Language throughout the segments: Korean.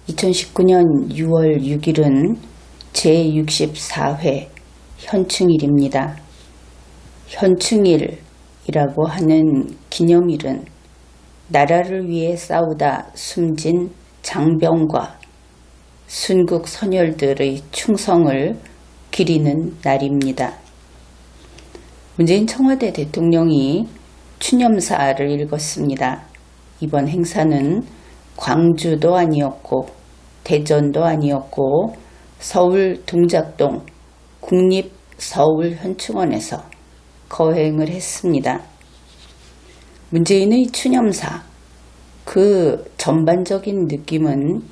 2019년 6월 6일은 제64회 현충일입니다. 현충일이라고 하는 기념일은 나라를 위해 싸우다 숨진 장병과 순국 선열들의 충성을 기리는 날입니다. 문재인 청와대 대통령이 추념사를 읽었습니다. 이번 행사는 광주도 아니었고 대전도 아니었고 서울 동작동 국립서울현충원에서 거행을 했습니다. 문재인의 추념사, 그 전반적인 느낌은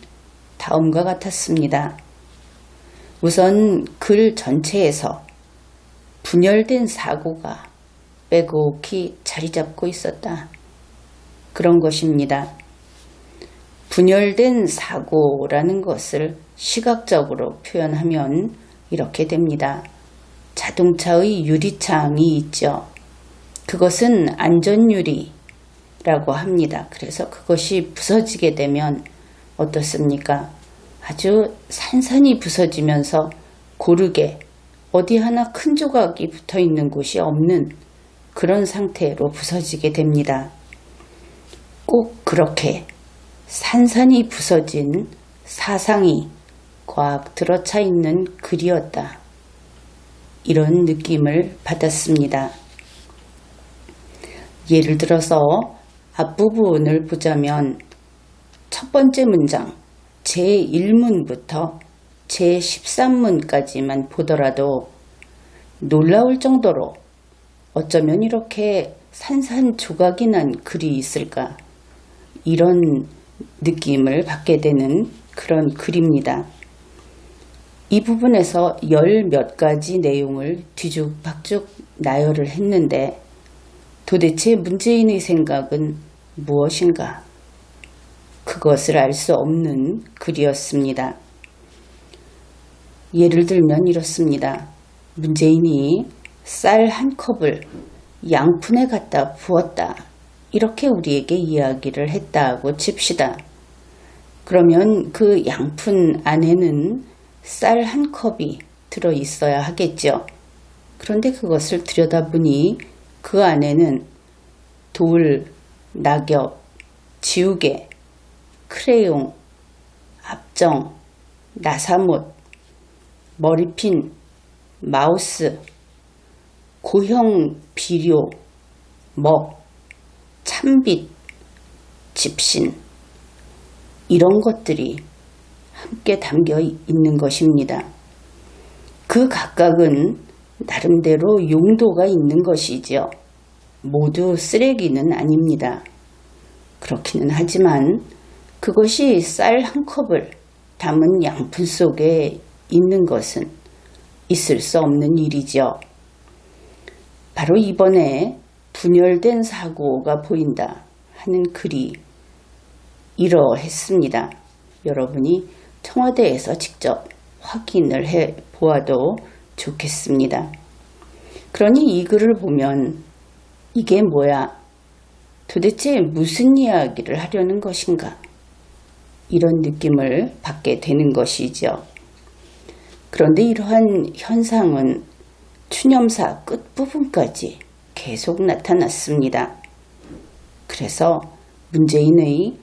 다음과 같았습니다. 우선 글 전체에서 분열된 사고가 빼곡히 자리 잡고 있었다. 그런 것입니다. 분열된 사고라는 것을 시각적으로 표현하면 이렇게 됩니다. 자동차의 유리창이 있죠. 그것은 안전유리라고 합니다. 그래서 그것이 부서지게 되면 어떻습니까? 아주 산산이 부서지면서 고르게 어디 하나 큰 조각이 붙어 있는 곳이 없는 그런 상태로 부서지게 됩니다. 꼭 그렇게 산산이 부서진 사상이 꽉 들어차 있는 글이었다. 이런 느낌을 받았습니다. 예를 들어서 앞부분을 보자면 첫 번째 문장 제1문부터 제13문까지만 보더라도 놀라울 정도로 어쩌면 이렇게 산산조각이 난 글이 있을까, 이런 느낌을 받게 되는 그런 글입니다. 이 부분에서 열 몇 가지 내용을 뒤죽박죽 나열을 했는데 도대체 문재인의 생각은 무엇인가? 그것을 알 수 없는 글이었습니다. 예를 들면 이렇습니다. 문재인이 쌀 한 컵을 양푼에 갖다 부었다. 이렇게 우리에게 이야기를 했다고 칩시다. 그러면 그 양푼 안에는 쌀 한 컵이 들어 있어야 하겠죠. 그런데 그것을 들여다보니 그 안에는 돌, 낙엽, 지우개, 크레용, 압정, 나사못, 머리핀, 마우스, 고형 비료, 먹, 참빗, 집신, 이런 것들이 함께 담겨 있는 것입니다. 그 각각은 나름대로 용도가 있는 것이죠. 모두 쓰레기는 아닙니다. 그렇기는 하지만 그것이 쌀 한 컵을 담은 양푼 속에 있는 것은 있을 수 없는 일이죠. 바로 이번에 분열된 사고가 보인다 하는 글이 이러했습니다. 여러분이 청와대에서 직접 확인을 해 보아도 좋겠습니다. 그러니 이 글을 보면 이게 뭐야? 도대체 무슨 이야기를 하려는 것인가? 이런 느낌을 받게 되는 것이죠. 그런데 이러한 현상은 추념사 끝부분까지 계속 나타났습니다. 그래서 문재인의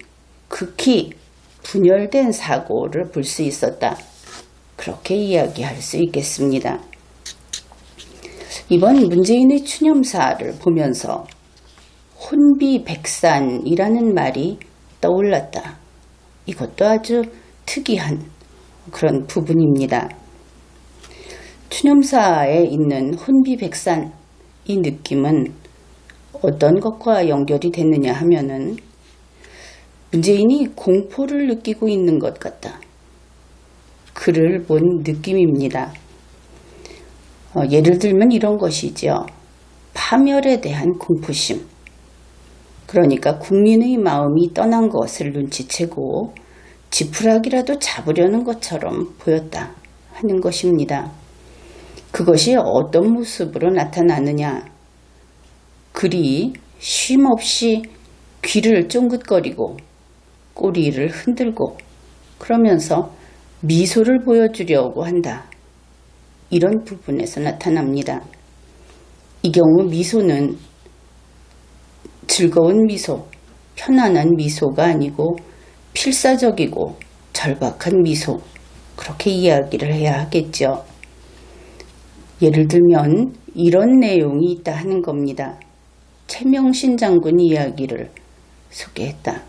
극히 분열된 사고를 볼 수 있었다. 그렇게 이야기할 수 있겠습니다. 이번 문재인의 추념사를 보면서 혼비백산이라는 말이 떠올랐다. 이것도 아주 특이한 그런 부분입니다. 추념사에 있는 혼비백산, 이 느낌은 어떤 것과 연결이 됐느냐 하면은 문재인이 공포를 느끼고 있는 것 같다. 글을 본 느낌입니다. 예를 들면 이런 것이죠. 파멸에 대한 공포심. 그러니까 국민의 마음이 떠난 것을 눈치채고 지푸라기라도 잡으려는 것처럼 보였다 하는 것입니다. 그것이 어떤 모습으로 나타나느냐. 글이 쉼없이 귀를 쫑긋거리고 꼬리를 흔들고 그러면서 미소를 보여주려고 한다. 이런 부분에서 나타납니다. 이 경우 미소는 즐거운 미소, 편안한 미소가 아니고 필사적이고 절박한 미소, 그렇게 이야기를 해야 하겠죠. 예를 들면 이런 내용이 있다 하는 겁니다. 최명신 장군 이야기를 소개했다.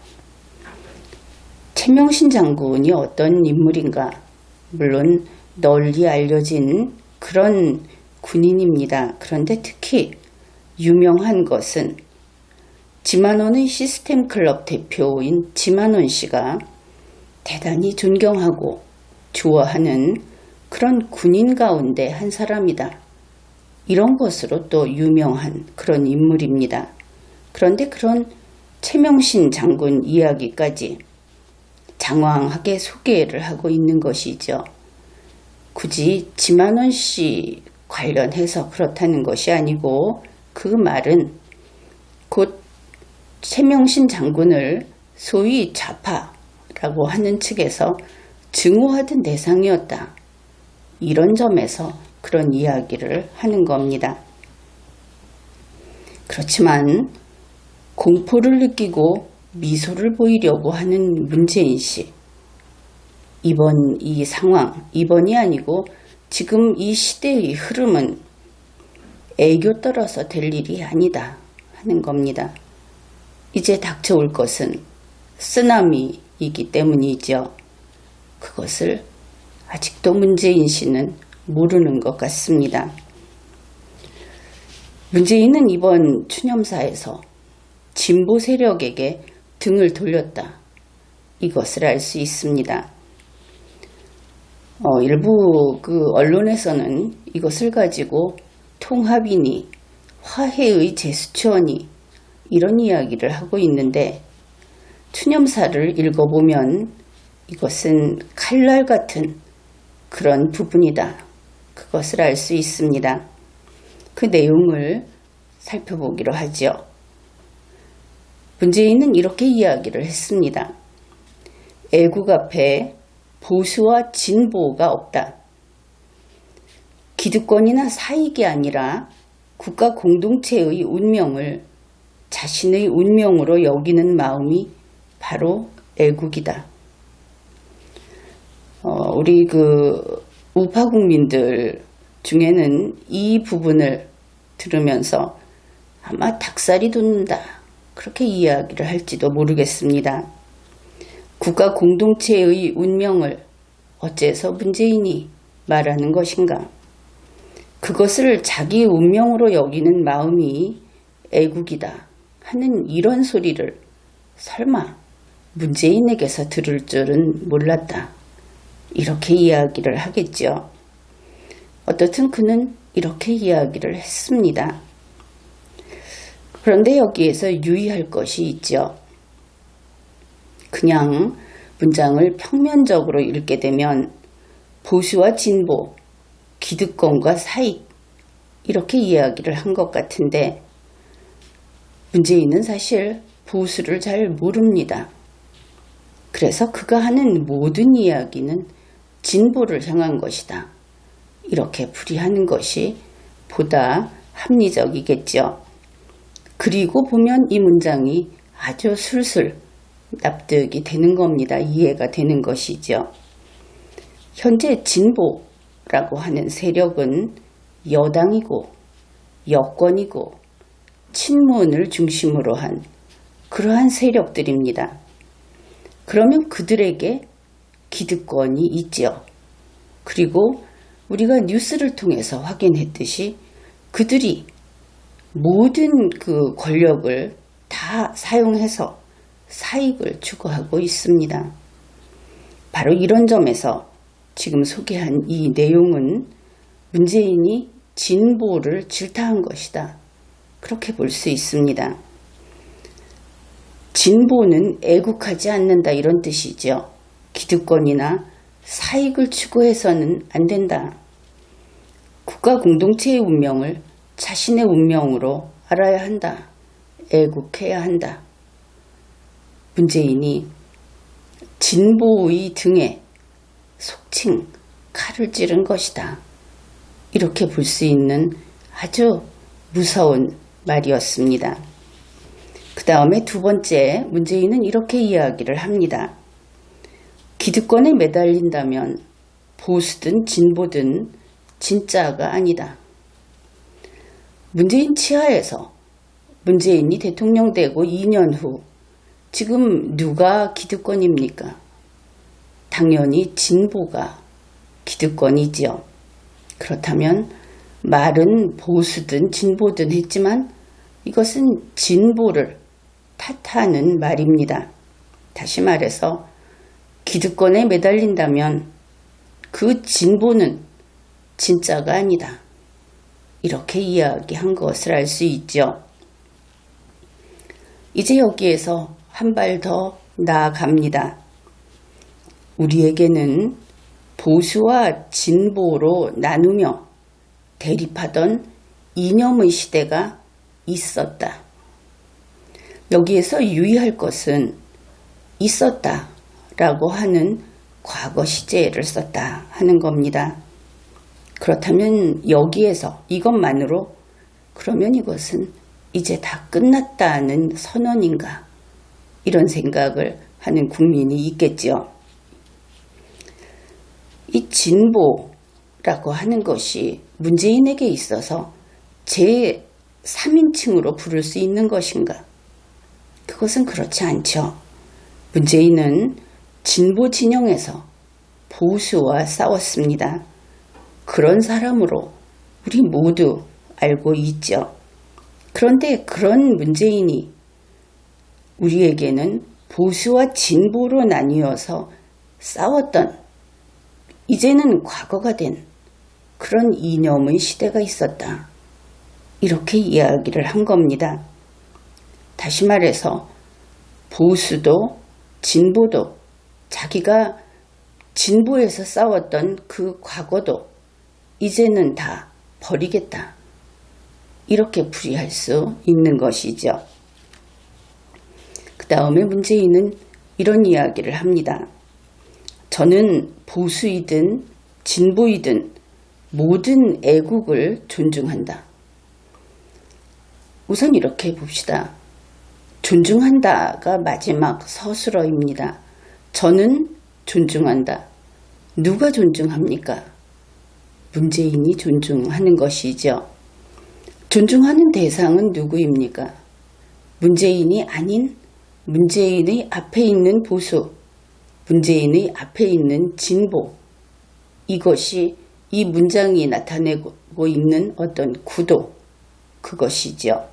최명신 장군이 어떤 인물인가? 물론 널리 알려진 그런 군인입니다. 그런데 특히 유명한 것은 지만원의 시스템 클럽 대표인 지만원 씨가 대단히 존경하고 좋아하는 그런 군인 가운데 한 사람이다. 이런 것으로 또 유명한 그런 인물입니다. 그런데 그런 최명신 장군 이야기까지 장황하게 소개를 하고 있는 것이죠. 굳이 지만원 씨 관련해서 그렇다는 것이 아니고 그 말은 곧 최명신 장군을 소위 좌파라고 하는 측에서 증오하던 대상이었다. 이런 점에서 그런 이야기를 하는 겁니다. 그렇지만 공포를 느끼고 미소를 보이려고 하는 문재인 씨. 이번 이 상황, 이번이 아니고 지금 이 시대의 흐름은 애교 떨어서 될 일이 아니다 하는 겁니다. 이제 닥쳐올 것은 쓰나미이기 때문이죠. 그것을 아직도 문재인 씨는 모르는 것 같습니다. 문재인은 이번 추념사에서 진보 세력에게 등을 돌렸다. 이것을 알 수 있습니다. 일부 그 언론에서는 이것을 가지고 통합이니 화해의 제스처니 이런 이야기를 하고 있는데 추념사를 읽어보면 이것은 칼날 같은 그런 부분이다. 그것을 알 수 있습니다. 그 내용을 살펴보기로 하죠. 문재인은 이렇게 이야기를 했습니다. 애국 앞에 보수와 진보가 없다. 기득권이나 사익이 아니라 국가 공동체의 운명을 자신의 운명으로 여기는 마음이 바로 애국이다. 우리 그 우파 국민들 중에는 이 부분을 들으면서 아마 닭살이 돋는다. 그렇게 이야기를 할지도 모르겠습니다. 국가 공동체의 운명을 어째서 문재인이 말하는 것인가? 그것을 자기 운명으로 여기는 마음이 애국이다 하는 이런 소리를 설마 문재인에게서 들을 줄은 몰랐다. 이렇게 이야기를 하겠죠. 어떻든 그는 이렇게 이야기를 했습니다. 그런데 여기에서 유의할 것이 있죠. 그냥 문장을 평면적으로 읽게 되면 보수와 진보, 기득권과 사익 이렇게 이야기를 한 것 같은데 문재인은 사실 보수를 잘 모릅니다. 그래서 그가 하는 모든 이야기는 진보를 향한 것이다. 이렇게 풀이하는 것이 보다 합리적이겠죠. 그리고 보면 이 문장이 아주 술술 납득이 되는 겁니다. 이해가 되는 것이죠. 현재 진보라고 하는 세력은 여당이고 여권이고 친문을 중심으로 한 그러한 세력들입니다. 그러면 그들에게 기득권이 있죠. 그리고 우리가 뉴스를 통해서 확인했듯이 그들이 모든 그 권력을 다 사용해서 사익을 추구하고 있습니다. 바로 이런 점에서 지금 소개한 이 내용은 문재인이 진보를 질타한 것이다. 그렇게 볼 수 있습니다. 진보는 애국하지 않는다 이런 뜻이죠. 기득권이나 사익을 추구해서는 안 된다. 국가 공동체의 운명을 자신의 운명으로 알아야 한다. 애국해야 한다. 문재인이 진보의 등에 속칭 칼을 찌른 것이다. 이렇게 볼 수 있는 아주 무서운 말이었습니다. 그 다음에 두 번째, 문재인은 이렇게 이야기를 합니다. 기득권에 매달린다면 보수든 진보든 진짜가 아니다. 문재인 치하에서 문재인이 대통령 되고 2년 후 지금 누가 기득권입니까? 당연히 진보가 기득권이지요. 그렇다면 말은 보수든 진보든 했지만 이것은 진보를 탓하는 말입니다. 다시 말해서 기득권에 매달린다면 그 진보는 진짜가 아니다. 이렇게 이야기한 것을 알 수 있죠. 이제 여기에서 한 발 더 나아갑니다. 우리에게는 보수와 진보로 나누며 대립하던 이념의 시대가 있었다. 여기에서 유의할 것은 있었다라고 하는 과거 시제를 썼다 하는 겁니다. 그렇다면 여기에서 이것만으로 그러면 이것은 이제 다 끝났다는 선언인가? 이런 생각을 하는 국민이 있겠지요. 이 진보라고 하는 것이 문재인에게 있어서 제3인칭으로 부를 수 있는 것인가? 그것은 그렇지 않죠. 문재인은 진보 진영에서 보수와 싸웠습니다. 그런 사람으로 우리 모두 알고 있죠. 그런데 그런 문재인이 우리에게는 보수와 진보로 나뉘어서 싸웠던 이제는 과거가 된 그런 이념의 시대가 있었다. 이렇게 이야기를 한 겁니다. 다시 말해서 보수도 진보도 자기가 진보에서 싸웠던 그 과거도 이제는 다 버리겠다. 이렇게 풀이할 수 있는 것이죠. 그 다음에 문재인은 이런 이야기를 합니다. 저는 보수이든 진보이든 모든 애국을 존중한다. 우선 이렇게 봅시다. 존중한다가 마지막 서술어입니다. 저는 존중한다. 누가 존중합니까? 문재인이 존중하는 것이죠. 존중하는 대상은 누구입니까? 문재인이 아닌 문재인의 앞에 있는 보수, 문재인의 앞에 있는 진보, 이것이 이 문장이 나타내고 있는 어떤 구도, 그것이죠.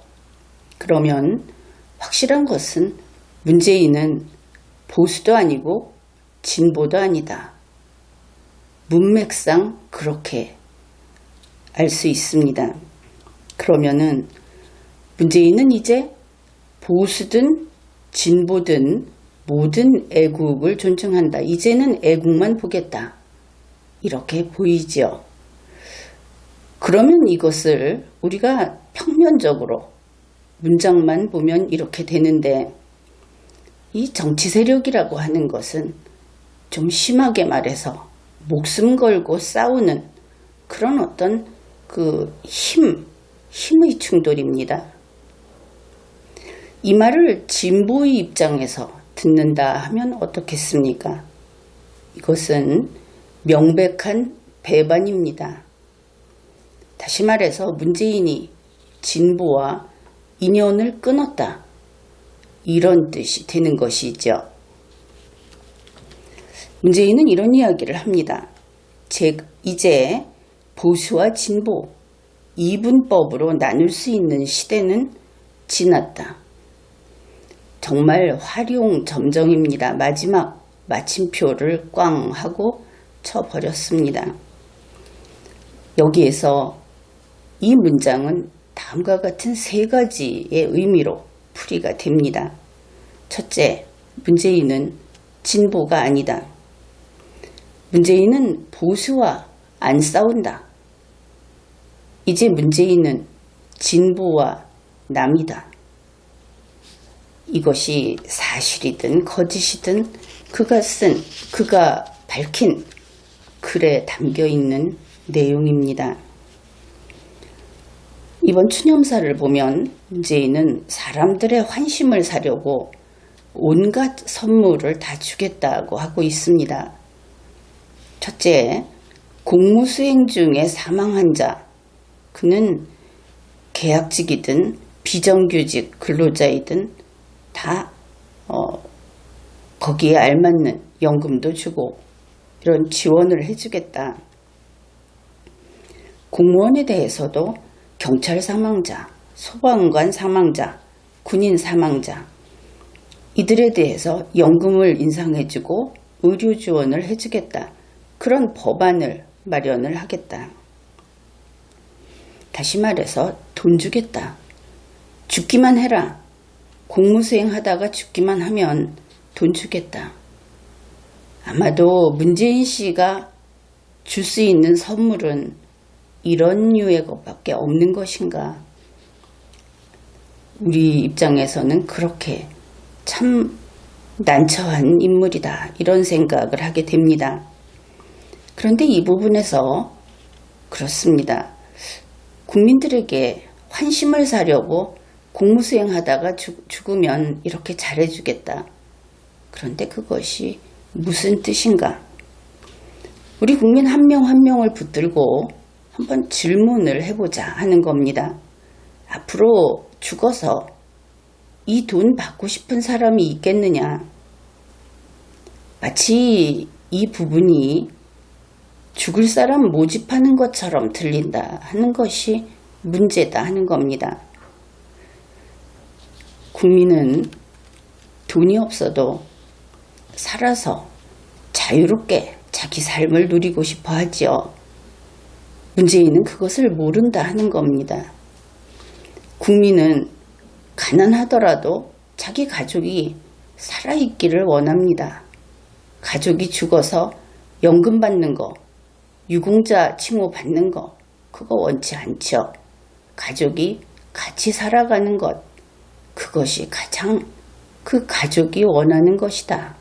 그러면 확실한 것은 문재인은 보수도 아니고 진보도 아니다. 문맥상 그렇게 알 수 있습니다. 그러면은 문재인은 이제 보수든 진보든 모든 애국을 존중한다. 이제는 애국만 보겠다. 이렇게 보이죠. 그러면 이것을 우리가 평면적으로 문장만 보면 이렇게 되는데 이 정치 세력이라고 하는 것은 좀 심하게 말해서 목숨 걸고 싸우는 그런 어떤 그 힘의 충돌입니다. 이 말을 진보의 입장에서 듣는다 하면 어떻겠습니까? 이것은 명백한 배반입니다. 다시 말해서 문재인이 진보와 인연을 끊었다. 이런 뜻이 되는 것이죠. 문재인은 이런 이야기를 합니다. 이제 보수와 진보, 이분법으로 나눌 수 있는 시대는 지났다. 정말 활용점정입니다. 마지막 마침표를 꽝 하고 쳐버렸습니다. 여기에서 이 문장은 다음과 같은 세 가지의 의미로 풀이가 됩니다. 첫째, 문재인은 진보가 아니다. 문재인은 보수와 안 싸운다. 이제 문재인은 진보와 남이다. 이것이 사실이든 거짓이든 그가 밝힌 글에 담겨 있는 내용입니다. 이번 추념사를 보면 문재인은 사람들의 환심을 사려고 온갖 선물을 다 주겠다고 하고 있습니다. 첫째, 공무수행 중에 사망한 자, 그는 계약직이든 비정규직 근로자이든 다 거기에 알맞는 연금도 주고 이런 지원을 해주겠다. 공무원에 대해서도 경찰 사망자, 소방관 사망자, 군인 사망자 이들에 대해서 연금을 인상해주고 의료 지원을 해주겠다. 그런 법안을 마련을 하겠다. 다시 말해서 돈 주겠다. 죽기만 해라. 공무수행 하다가 죽기만 하면 돈 주겠다. 아마도 문재인 씨가 줄 수 있는 선물은 이런 류의 것밖에 없는 것인가. 우리 입장에서는 그렇게 참 난처한 인물이다. 이런 생각을 하게 됩니다. 그런데 이 부분에서 그렇습니다. 국민들에게 환심을 사려고 공무수행하다가 죽으면 이렇게 잘해주겠다. 그런데 그것이 무슨 뜻인가? 우리 국민 한 명 한 명을 붙들고 한번 질문을 해보자 하는 겁니다. 앞으로 죽어서 이 돈 받고 싶은 사람이 있겠느냐? 마치 이 부분이 죽을 사람 모집하는 것처럼 들린다 하는 것이 문제다 하는 겁니다. 국민은 돈이 없어도 살아서 자유롭게 자기 삶을 누리고 싶어 하지요. 문재인은 그것을 모른다 하는 겁니다. 국민은 가난하더라도 자기 가족이 살아있기를 원합니다. 가족이 죽어서 연금 받는 거, 유공자 칭호 받는 거, 그거 원치 않죠. 가족이 같이 살아가는 것, 그것이 가장 그 가족이 원하는 것이다.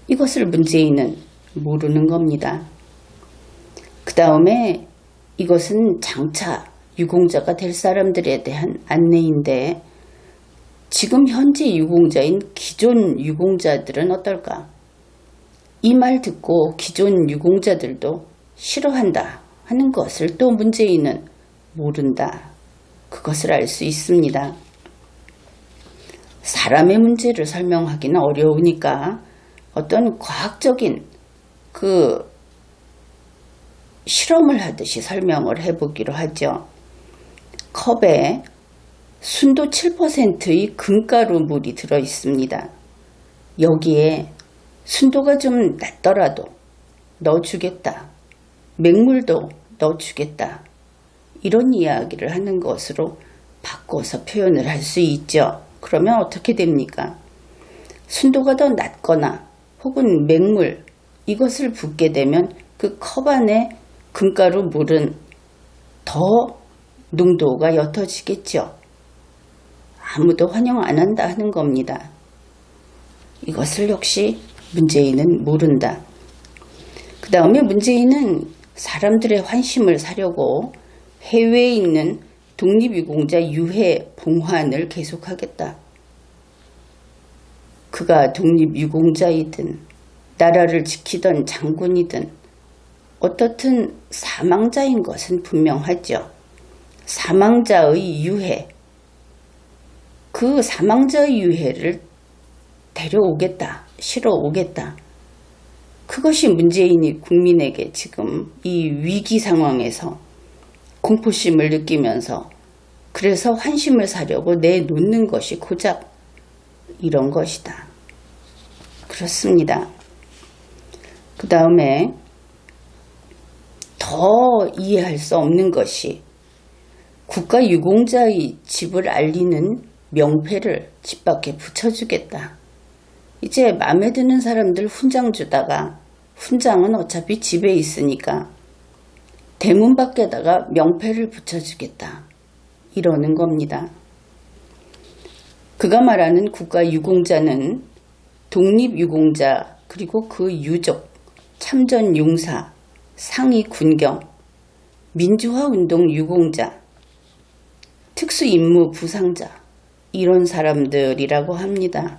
이것을 문재인은 모르는 겁니다. 그 다음에 이것은 장차 유공자가 될 사람들에 대한 안내인데 지금 현재 유공자인 기존 유공자들은 어떨까? 이 말 듣고 기존 유공자들도 싫어한다 하는 것을 또 문재인은 모른다. 그것을 알 수 있습니다. 사람의 문제를 설명하기는 어려우니까 어떤 과학적인 그 실험을 하듯이 설명을 해보기로 하죠. 컵에 순도 7%의 금가루 물이 들어있습니다. 여기에 순도가 좀 낮더라도 넣어주겠다. 맹물도 넣어주겠다. 이런 이야기를 하는 것으로 바꿔서 표현을 할 수 있죠. 그러면 어떻게 됩니까? 순도가 더 낮거나 혹은 맹물 이것을 붓게 되면 그 컵 안에 금가루 물은 더 농도가 옅어지겠죠. 아무도 환영 안 한다 하는 겁니다. 이것을 역시 문재인은 모른다. 그 다음에 문재인은 사람들의 환심을 사려고 해외에 있는 독립유공자 유해 봉환을 계속하겠다. 그가 독립유공자이든 나라를 지키던 장군이든 어떻든 사망자인 것은 분명하죠. 사망자의 유해, 그 사망자의 유해를 데려오겠다, 실어오겠다. 그것이 문재인이 국민에게 지금 이 위기 상황에서 공포심을 느끼면서 그래서 환심을 사려고 내놓는 것이 고작 이런 것이다. 그렇습니다. 그 다음에 더 이해할 수 없는 것이 국가유공자의 집을 알리는 명패를 집 밖에 붙여주겠다. 이제 마음에 드는 사람들 훈장 주다가 훈장은 어차피 집에 있으니까 대문 밖에다가 명패를 붙여주겠다. 이러는 겁니다. 그가 말하는 국가유공자는 독립유공자 그리고 그 유족, 참전용사, 상위군경, 민주화운동 유공자, 특수임무 부상자 이런 사람들이라고 합니다.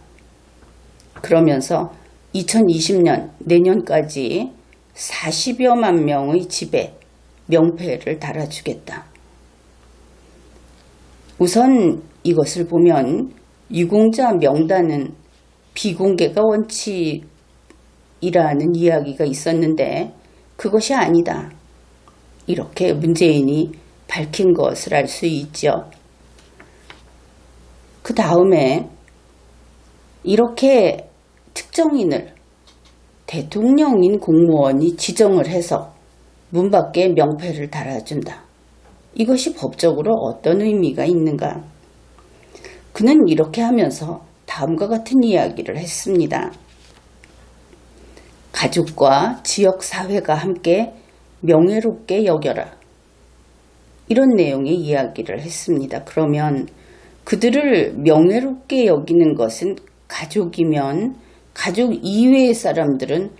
그러면서 2020년 내년까지 40여만 명의 집에 명패를 달아주겠다. 우선 이것을 보면 유공자 명단은 비공개가 원칙이라는 이야기가 있었는데 그것이 아니다. 이렇게 문재인이 밝힌 것을 알 수 있죠. 그 다음에 이렇게 특정인을 대통령인 공무원이 지정을 해서 문 밖에 명패를 달아준다. 이것이 법적으로 어떤 의미가 있는가? 그는 이렇게 하면서 다음과 같은 이야기를 했습니다. 가족과 지역사회가 함께 명예롭게 여겨라. 이런 내용의 이야기를 했습니다. 그러면 그들을 명예롭게 여기는 것은 가족이면 가족 이외의 사람들은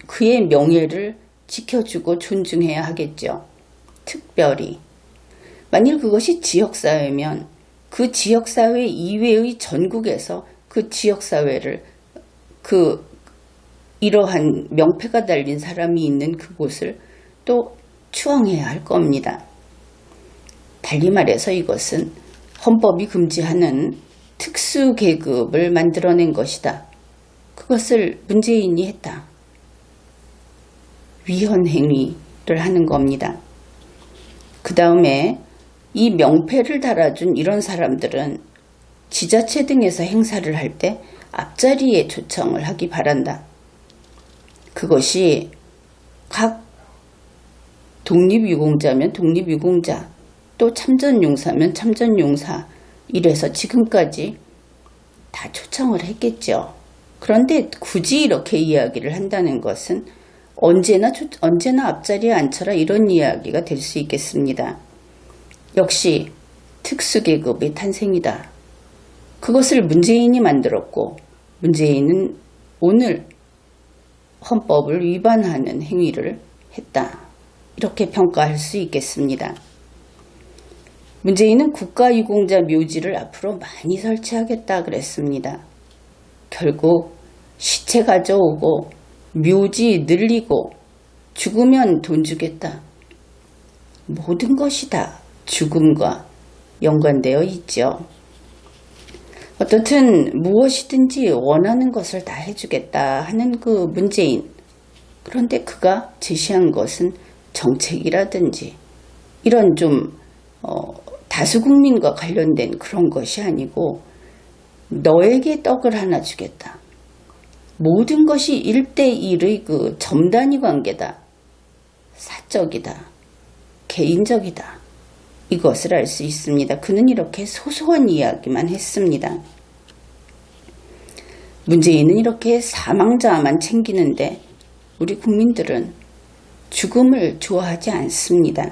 그의 명예를 지켜주고 존중해야 하겠죠. 특별히 만일 그것이 지역사회면 그 지역사회 이외의 전국에서 그 지역사회를 이러한 명패가 달린 사람이 있는 그곳을 또 추앙해야 할 겁니다. 달리 말해서 이것은 헌법이 금지하는 특수계급을 만들어낸 것이다. 그것을 문재인이 했다. 위헌행위를 하는 겁니다. 그 다음에 이 명패를 달아준 이런 사람들은 지자체 등에서 행사를 할 때 앞자리에 초청을 하기 바란다. 그것이 각 독립유공자면 독립유공자, 또 참전용사면 참전용사, 이래서 지금까지 다 초청을 했겠죠. 그런데 굳이 이렇게 이야기를 한다는 것은 언제나 앞자리에 앉혀라 이런 이야기가 될 수 있겠습니다. 역시 특수계급의 탄생이다. 그것을 문재인이 만들었고 문재인은 오늘 헌법을 위반하는 행위를 했다. 이렇게 평가할 수 있겠습니다. 문재인은 국가유공자 묘지를 앞으로 많이 설치하겠다 그랬습니다. 결국 시체 가져오고 묘지 늘리고 죽으면 돈 주겠다. 모든 것이 다 죽음과 연관되어 있죠. 어떻든 무엇이든지 원하는 것을 다 해주겠다 하는 그 문재인. 그런데 그가 제시한 것은 정책이라든지 이런 좀 다수 국민과 관련된 그런 것이 아니고 너에게 떡을 하나 주겠다. 모든 것이 1대1의 그 점단위 관계다. 사적이다. 개인적이다. 이것을 알 수 있습니다. 그는 이렇게 소소한 이야기만 했습니다. 문재인은 이렇게 사망자만 챙기는데 우리 국민들은 죽음을 좋아하지 않습니다.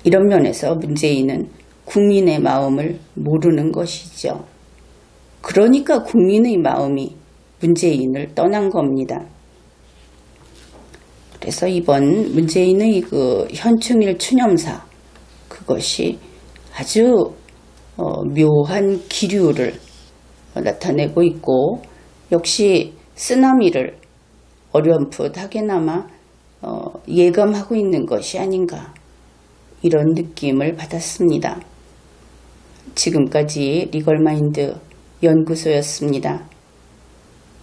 이런 면에서 문재인은 국민의 마음을 모르는 것이죠. 그러니까 국민의 마음이 문재인을 떠난 겁니다. 그래서 이번 문재인의 그 현충일 추념사 그것이 아주 묘한 기류를 나타내고 있고 역시 쓰나미를 어렴풋하게나마 예감하고 있는 것이 아닌가 이런 느낌을 받았습니다. 지금까지 리걸마인드 연구소였습니다.